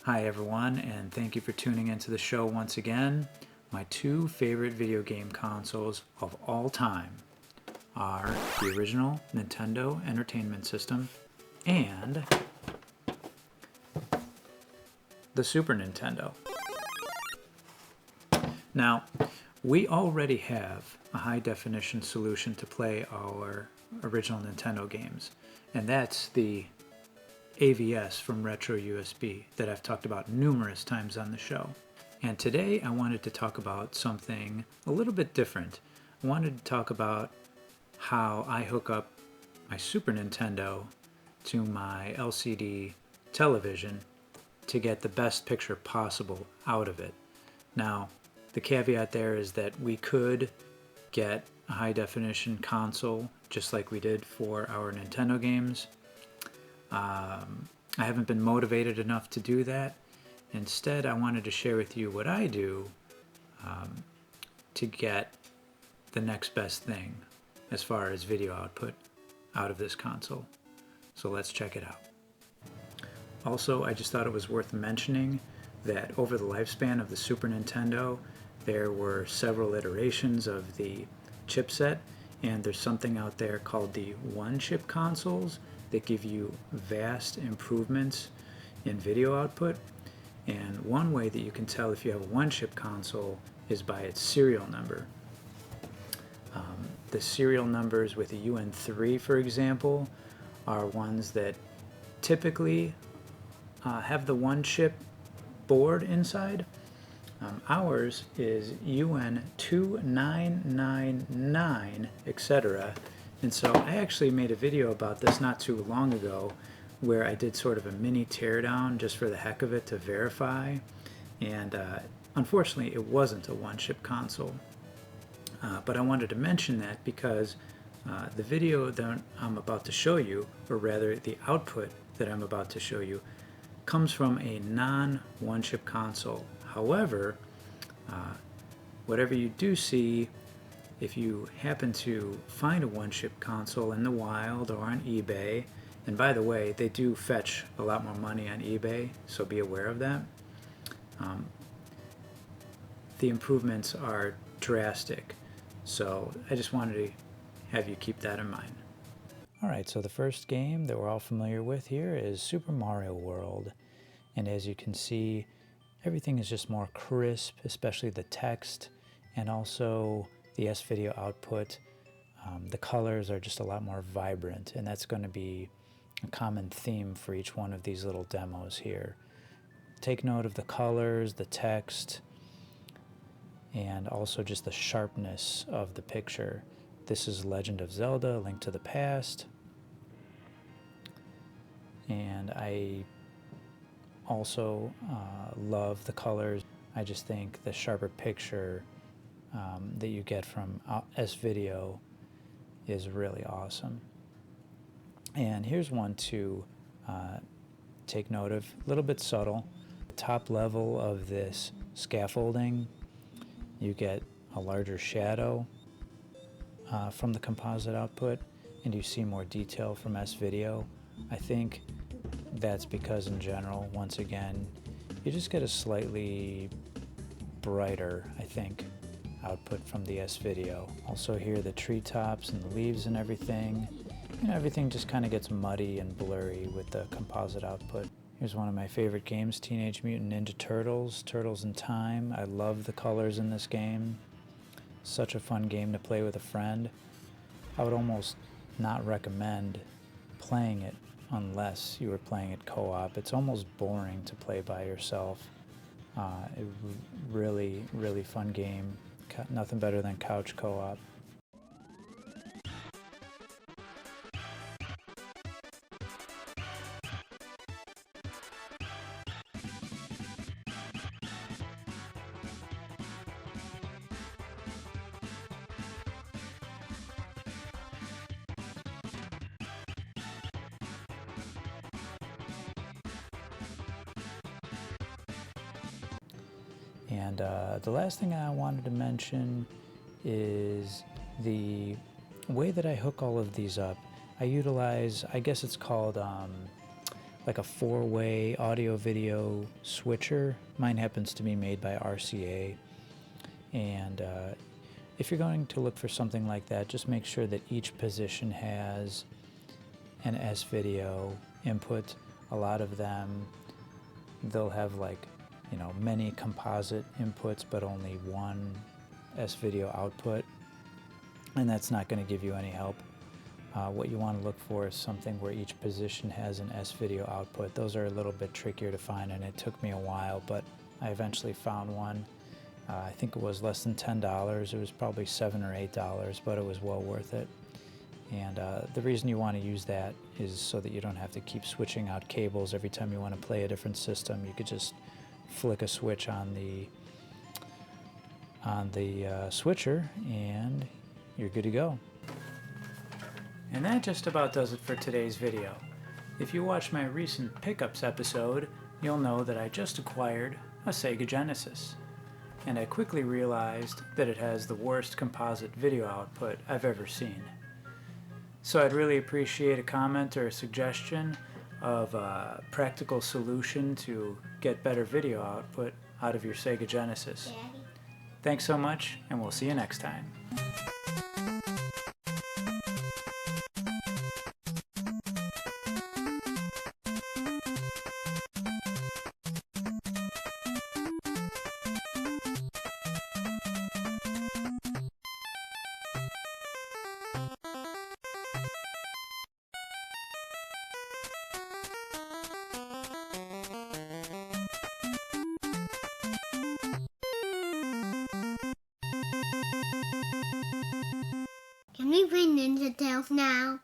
Hi everyone, and thank you for tuning into the show once again. My two favorite video game consoles of all time are the original Nintendo Entertainment System and the Super Nintendo. Now, we already have a high-definition solution to play our original Nintendo games, and that's the AVS from Retro USB that I've talked about numerous times on the show. And today I wanted to talk about something a little bit different. I wanted to talk about how I hook up my Super Nintendo to my LCD television to get the best picture possible out of it. Now, the caveat there is that we could get a high definition console just like we did for our Nintendo games. I haven't been motivated enough to do that. Instead, I wanted to share with you what I do to get the next best thing as far as video output out of this console. So let's check it out. Also, I just thought it was worth mentioning that over the lifespan of the Super Nintendo, there were several iterations of the chipset, and there's something out there called the OneChip Consoles that give you vast improvements in video output. And one way that you can tell if you have a OneChip console is by its serial number. The serial numbers with a UN3, for example, are ones that typically have the OneChip board inside. Ours is UN2999, etc. And so I actually made a video about this not too long ago where I did sort of a mini teardown just for the heck of it to verify. And unfortunately, it wasn't a OneChip console. But I wanted to mention that because the video that I'm about to show you, or rather the output that I'm about to show you, comes from a non-OneChip console. However, whatever you do see, if you happen to find a OneChip console in the wild or on eBay, and by the way, they do fetch a lot more money on eBay, so be aware of that, the improvements are drastic. So I just wanted to have you keep that in mind. Alright, so the first game that we're all familiar with here is Super Mario World. And as you can see, everything is just more crisp, especially the text and also the S-video output. The colors are just a lot more vibrant, and that's going to be a common theme for each one of these little demos here. Take note of the colors, the text, and also just the sharpness of the picture. This is Legend of Zelda: Link to the Past, and I also love the colors. I just think the sharper picture that you get from S-video is really awesome. And here's one to take note of, a little bit subtle. The top level of this scaffolding, you get a larger shadow from the composite output, and you see more detail from S-video. I think that's because in general, once again, you just get a slightly brighter, I think, output from the S-video. Also here, the treetops and the leaves and everything. You know, everything just kind of gets muddy and blurry with the composite output. Here's one of my favorite games, Teenage Mutant Ninja Turtles, Turtles in Time. I love the colors in this game. Such a fun game to play with a friend. I would almost not recommend playing it unless you were playing it co-op. It's almost boring to play by yourself. Really, really fun game. Nothing better than couch co-op. And the last thing I wanted to mention is the way that I hook all of these up. I utilize, I guess it's called like a 4-way audio video switcher. Mine happens to be made by RCA. And if you're going to look for something like that, just make sure that each position has an S-video input. A lot of them, they'll have like, you know, many composite inputs but only one S-video output, and that's not going to give you any help. What you want to look for is something where each position has an S-video output. Those are a little bit trickier to find, and it took me a while, but I eventually found one. I think it was less than $10. It was probably $7 or $8, but it was well worth it. And the reason you want to use that is so that you don't have to keep switching out cables every time you want to play a different system. You could just flick a switch on the switcher and you're good to go. And that just about does it for today's video. If you watched my recent Pickups episode, you'll know that I just acquired a Sega Genesis. And I quickly realized that it has the worst composite video output I've ever seen. So I'd really appreciate a comment or a suggestion of a practical solution to get better video output out of your Sega Genesis. Daddy. Thanks so much, and we'll see you next time. Can we play Ninja Tales now?